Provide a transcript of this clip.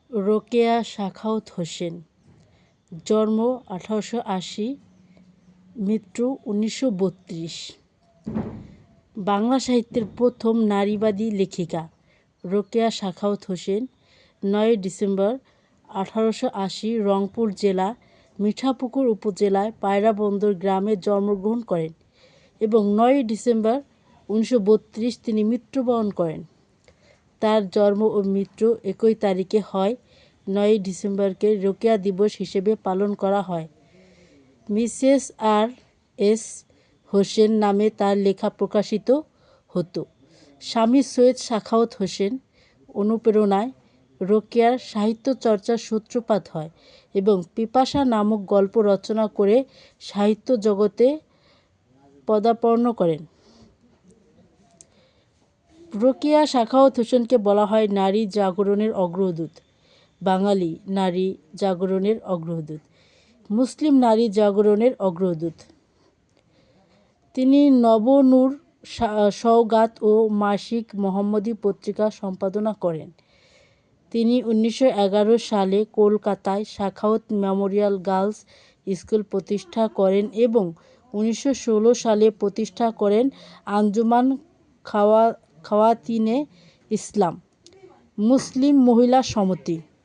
রোকেয়া সাখাওয়াত হোসেন, জন্ম 1880, মৃত্যু 1932। বাংলা সাহিত্যের প্রথম নারীবাদী লেখিকা রোকেয়া সাখাওয়াত হোসেন 9 ডিসেম্বর 1880 রংপুর জেলা মিঠাপুকুর উপজেলায় পায়রাবন্দর গ্রামে জন্মগ্রহণ করেন এবং 9 ডিসেম্বর 1932 তিনি মৃত্যুবরণ করেন। তার জন্ম ও মৃত্যু একই তারিখে হয়। 9 ডিসেম্বরকে রোকেয়া দিবস হিসেবে পালন করা হয়। মিসেস আর এস হোসেন নামে তার লেখা প্রকাশিত হতো। স্বামী সৈয়দ সাখাওয়াত হোসেন অনুপ্রেরণায় রোকেয়ার সাহিত্য চর্চার সূত্রপাত হয় এবং পিপাসা নামক গল্প রচনা করে সাহিত্য জগতে পদার্পণ করেন। রোকেয়া সাখাওয়াত হোসেনকে বলা হয় নারী জাগরণের অগ্রদূত, বাঙালি নারী জাগরণের অগ্রদূত, মুসলিম নারী জাগরণের অগ্রদূত। তিনি নবনূর সওগাত ও মাসিক মোহাম্মদী পত্রিকা সম্পাদনা করেন। তিনি 1911 সালে কলকাতায় সাখাওয়াত মেমোরিয়াল গার্লস স্কুল প্রতিষ্ঠা করেন এবং 1916 সালে প্রতিষ্ঠা করেন আঞ্জুমান খাওয়াতিনে ইসলাম মুসলিম মহিলা সমিতি।